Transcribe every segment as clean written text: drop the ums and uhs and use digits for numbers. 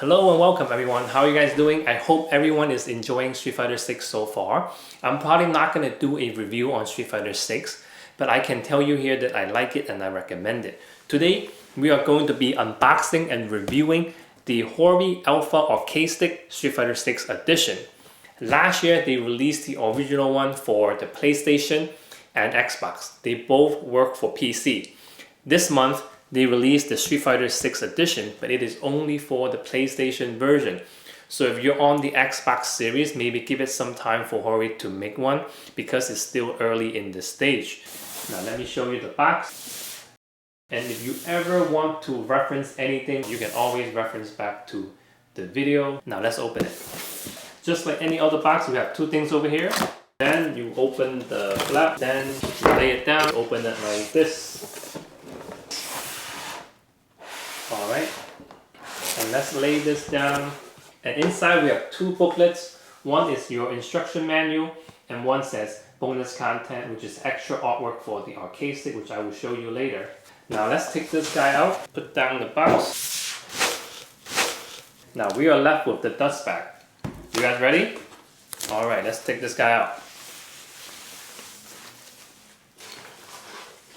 Hello and welcome everyone. How are you guys doing? I hope everyone is enjoying Street Fighter 6 so far. I'm probably not going to do a review on Street Fighter 6, but I can tell you here that I like it and I recommend it. Today, we are going to be unboxing and reviewing the Hori Alpha Arcade Stick Street Fighter 6 Edition. Last year, they released the original one for the PlayStation and Xbox. They both work for PC. This month, they released the Street Fighter 6 edition, but it is only for the PlayStation version. So if you're on the Xbox series, maybe give it some time for Hori to make one because it's still early in the stage. Now let me show you the box. And if you ever want to reference anything, you can always reference back to the video. Now let's open it. Just like any other box, we have two things over here. Then you open the flap, then you lay it down, open it like this. Alright, and let's lay this down. And inside we have two booklets. One is your instruction manual and one says bonus content, which is extra artwork for the arcade stick, which I will show you later. Now let's take this guy out, put down the box. Now we are left with the dust bag. You guys ready? Alright, let's take this guy out.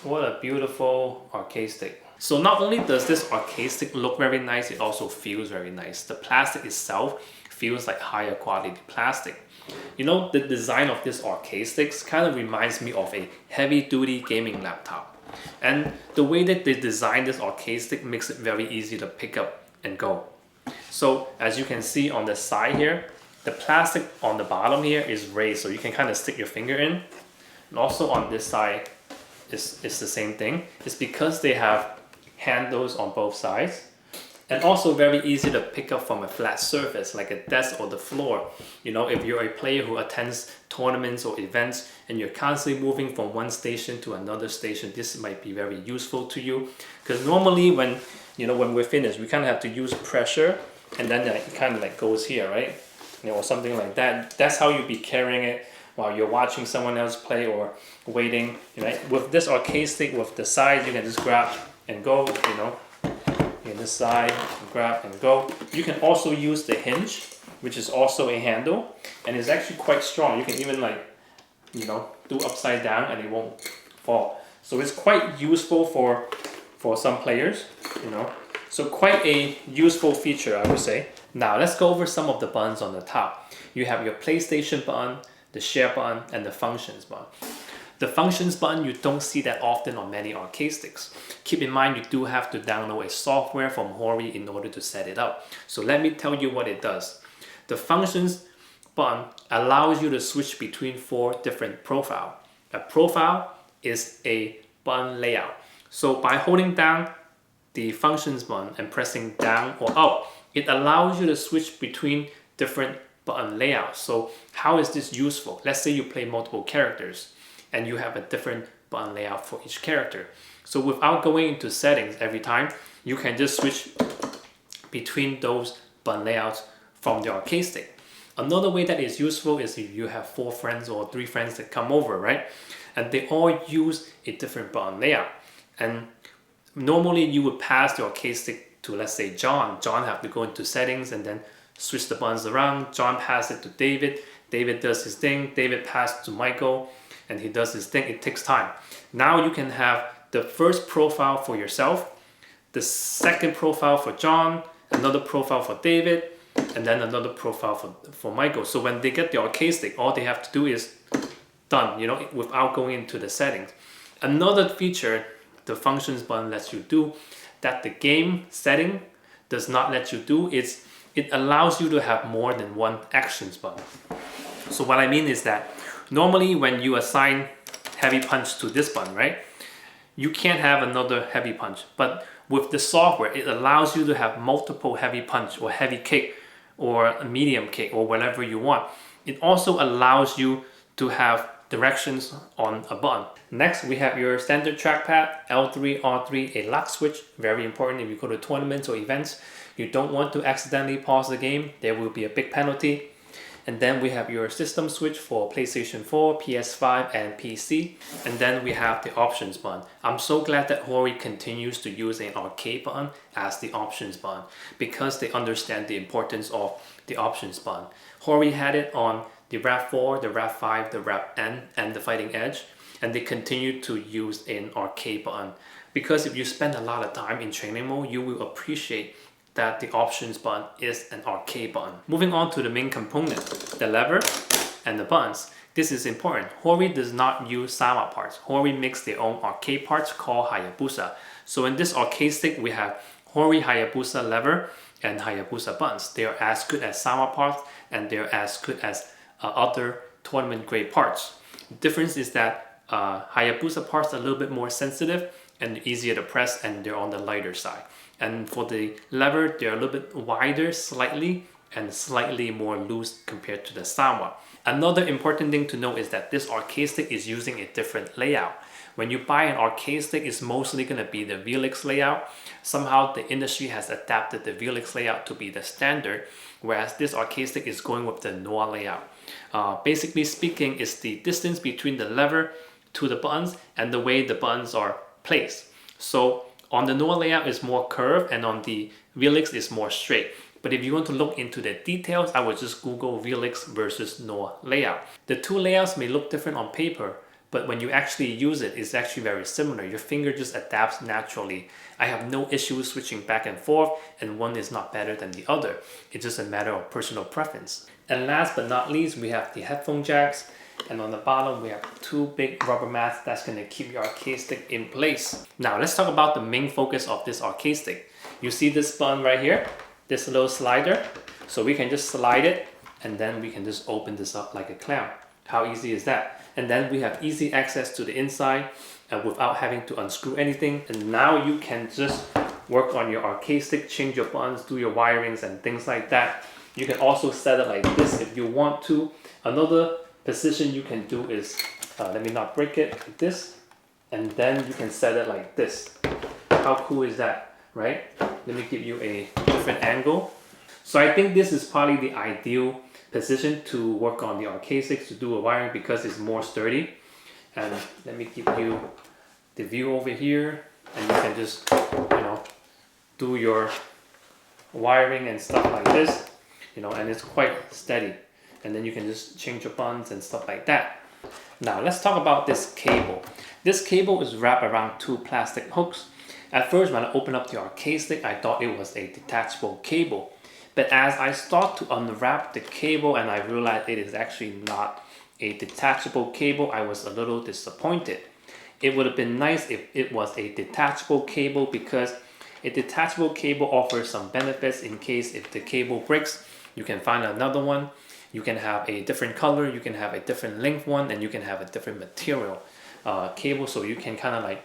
What a beautiful arcade stick. So not only does this arcade stick look very nice, it also feels very nice. The plastic itself feels like higher quality plastic. You know, the design of this arcade sticks kind of reminds me of a heavy-duty gaming laptop. And the way that they designed this arcade stick makes it very easy to pick up and go. So as you can see on the side here, the plastic on the bottom here is raised, so you can kind of stick your finger in. And also on this side, it's the same thing. It's because they have handles on both sides, and also very easy to pick up from a flat surface like a desk or the floor. You know, if you're a player who attends tournaments or events and you're constantly moving from one station to another station, this might be very useful to you, because normally when we're finished, we kind of have to use pressure and then it kind of like goes here, right? You know, or something like that. That's how you'd be carrying it while you're watching someone else play or waiting. You know, with this arcade stick, with the sides, you can just grab and go, you know, in this side, grab and go. You can also use the hinge, which is also a handle, and it's actually quite strong. You can even like, you know, do upside down and it won't fall. So it's quite useful for some players, you know. So quite a useful feature, I would say. Now let's go over some of the buttons on the top. You have your PlayStation button, the share button, and the functions button. The functions button, you don't see that often on many arcade sticks. Keep in mind, you do have to download a software from Hori in order to set it up. So let me tell you what it does. The functions button allows you to switch between 4 different profiles. A profile is a button layout. So by holding down the functions button and pressing down or up, it allows you to switch between different button layouts. So how is this useful? Let's say you play multiple characters and you have a different button layout for each character. So without going into settings every time, you can just switch between those button layouts from the arcade stick. Another way that is useful is if you have 4 friends or 3 friends that come over, right? And they all use a different button layout. And normally you would pass the arcade stick to, let's say, John. John have to go into settings and then switch the buttons around. John pass it to David. David does his thing. David pass to Michael and he does his thing. It takes time. Now you can have the first profile for yourself, the second profile for John, another profile for David, and then another profile for Michael. So when they get the arcade stick, all they have to do is done, you know, without going into the settings. Another feature the functions button lets you do that the game setting does not let you do is it allows you to have more than one actions button. So what I mean is that normally when you assign heavy punch to this button, right, you can't have another heavy punch. But with the software, it allows you to have multiple heavy punch or heavy kick or a medium kick or whatever you want. It also allows you to have directions on a button. Next, we have your standard trackpad, L3, R3, a lock switch. Very important if you go to tournaments or events. You don't want to accidentally pause the game. There will be a big penalty. And then we have your system switch for PlayStation 4, PS5 and PC. And then we have the options button. I'm so glad that Hori continues to use an arcade button as the options button because they understand the importance of the options button. Hori had it on the RAV4, the RAV5, the RAV-N and the Fighting Edge, and they continue to use an arcade button because if you spend a lot of time in training mode, you will appreciate that the options button is an arcade button. Moving on to the main component, the lever and the buttons. This is important. Hori does not use Sama parts. Hori makes their own arcade parts called Hayabusa. So in this arcade stick, we have Hori Hayabusa lever and Hayabusa buttons. They are as good as Sama parts and they're as good as other tournament grade parts. The difference is that Hayabusa parts are a little bit more sensitive and easier to press, and they're on the lighter side. And for the lever, they're a little bit wider slightly and slightly more loose compared to the Sama. Another important thing to note is that this arcade stick is using a different layout. When you buy an arcade stick, it's mostly going to be the VLX layout. Somehow the industry has adapted the VLX layout to be the standard, whereas this arcade stick is going with the Noir layout. Basically speaking, it's the distance between the lever to the buttons and the way the buttons are placed. So on the Noir layout is more curved and on the VLX is more straight. But if you want to look into the details, I would just Google VLX versus Noir layout. The two layouts may look different on paper, but when you actually use it, it's actually very similar. Your finger just adapts naturally. I have no issues switching back and forth, and one is not better than the other. It's just a matter of personal preference. And last but not least, we have the headphone jacks. And on the bottom, we have two big rubber mats that's going to keep your arcade stick in place. Now, let's talk about the main focus of this arcade stick. You see this button right here, this little slider. So we can just slide it, and then we can just open this up like a clown. How easy is that? And then we have easy access to the inside without having to unscrew anything. And now you can just work on your arcade stick, change your buttons, do your wirings and things like that. You can also set it like this if you want to. Another position you can do is, let me not break it, like this. And then you can set it like this. How cool is that, right? Let me give you a different angle. So I think this is probably the ideal position to work on the arcade sticks to do a wiring because it's more sturdy. And let me give you the view over here, and you can just, do your wiring and stuff like this, and it's quite steady. And then you can just change your buttons and stuff like that. Now let's talk about this cable. This cable is wrapped around two plastic hooks. At first, when I opened up the arcade stick, I thought it was a detachable cable. But as I start to unwrap the cable and I realized it is actually not a detachable cable, I was a little disappointed. It would have been nice if it was a detachable cable because a detachable cable offers some benefits in case if the cable breaks, you can find another one. You can have a different color, you can have a different length one, and you can have a different material cable, so you can kind of like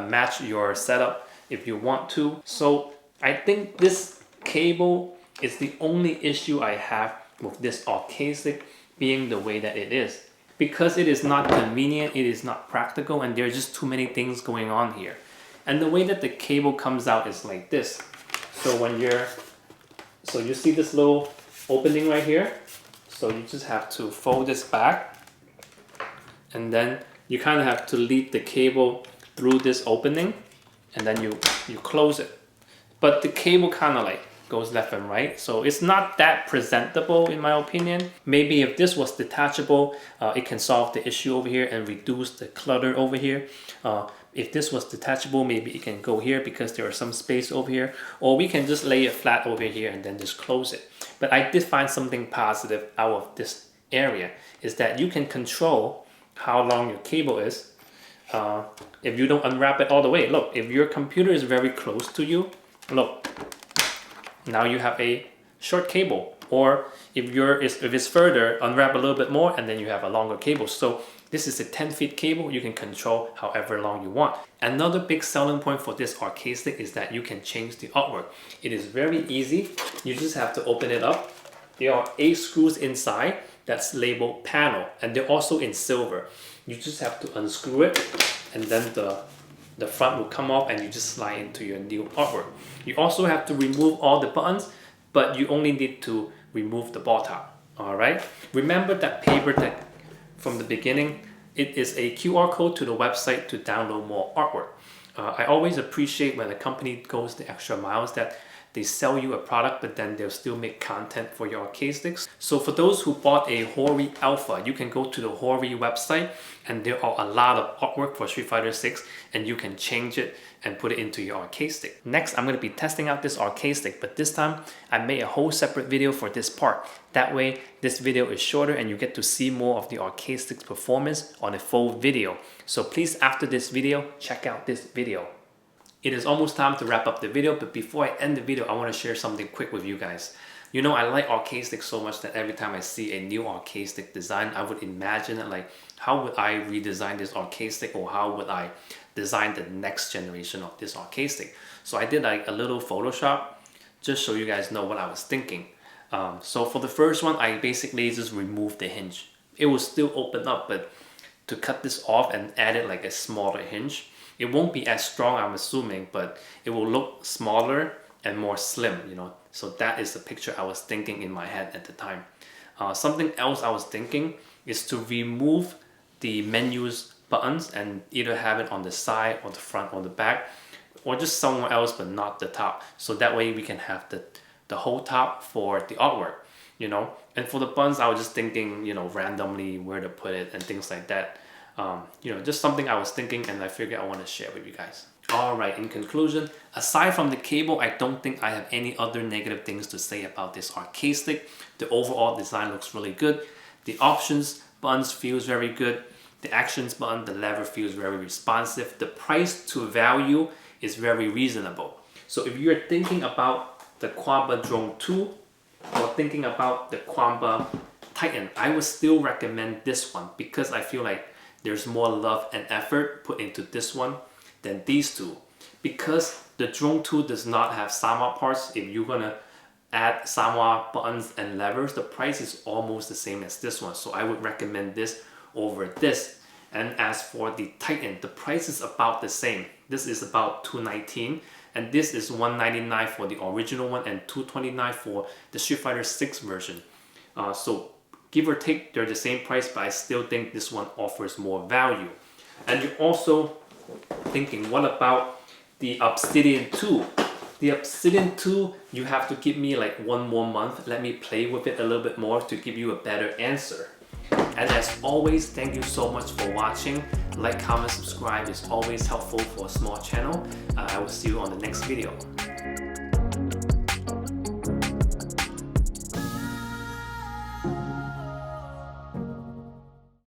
match your setup if you want to. So I think this cable is the only issue I have with this arcade stick being the way that it is. Because it is not convenient, it is not practical, and there are just too many things going on here. And the way that the cable comes out is like this. So when you see this little opening right here, so you just have to fold this back, and then you kind of have to lead the cable through this opening, and then you close it. But the cable kind of like goes left and right, so it's not that presentable in my opinion. Maybe if this was detachable, it can solve the issue over here and reduce the clutter over here. If this was detachable, maybe it can go here because there is some space over here, or we can just lay it flat over here and then just close it. But I did find something positive out of this area, is that you can control how long your cable is if you don't unwrap it all the way. Look, if your computer is very close to you, look, now you have a short cable. Or if it's further, unwrap a little bit more and then you have a longer cable. So this is a 10 feet cable. You can control however long you want. Another big selling point for this arcade stick is that you can change the artwork. It is very easy. You just have to open it up. There are 8 screws inside that's labeled panel, and they're also in silver. You just have to unscrew it, and then the front will come off and you just slide into your new artwork. You also have to remove all the buttons, but you only need to remove the ball top. Alright, remember that paper tag from the beginning. It is a QR code to the website to download more artwork. I always appreciate when a company goes the extra miles, that they sell you a product but then they'll still make content for your arcade sticks. So for those who bought a Hori Alpha, you can go to the Hori website and there are a lot of artwork for Street Fighter 6 and you can change it and put it into your arcade stick. Next, I'm going to be testing out this arcade stick, but this time I made a whole separate video for this part. That way this video is shorter and you get to see more of the arcade stick's performance on a full video. So please, after this video, check out this video. It is almost time to wrap up the video, but before I end the video, I want to share something quick with you guys. You know, I like arcade sticks so much that every time I see a new arcade stick design, I would imagine it like, how would I redesign this arcade stick, or how would I design the next generation of this arcade stick? So I did like a little Photoshop, just so you guys know what I was thinking. So for the first one, I basically just removed the hinge. It will still open up, but to cut this off and add it like a smaller hinge, it won't be as strong, I'm assuming, but it will look smaller and more slim, you know. So that is the picture I was thinking in my head at the time. Something else I was thinking is to remove the menus buttons and either have it on the side or the front or the back, or just somewhere else but not the top. So that way we can have the whole top for the artwork, you know. And for the buttons, I was just thinking, you know, randomly where to put it and things like that. You know, just something I was thinking and I figured I want to share with you guys. Alright, in conclusion, aside from the cable, I don't think I have any other negative things to say about this arcade stick. The overall design looks really good. The options buttons feels very good. The actions button, the lever feels very responsive. The price to value is very reasonable. So if you're thinking about the Quamba Drone 2 or thinking about the Quamba Titan, I would still recommend this one because I feel like there's more love and effort put into this one than these two. Because the Drone 2 does not have Sama parts, if you're gonna add Sama buttons and levers, the price is almost the same as this one. So I would recommend this over this. And as for the Titan, the price is about the same. This is about $219 and this is $199 for the original one and $229 for the Street Fighter 6 version. So give or take, they're the same price, but I still think this one offers more value. And you're also thinking, what about the Obsidian 2? The Obsidian 2, you have to give me like 1 more month. Let me play with it a little bit more to give you a better answer. And as always, thank you so much for watching. Like, comment, subscribe is always helpful for a small channel. I will see you on the next video.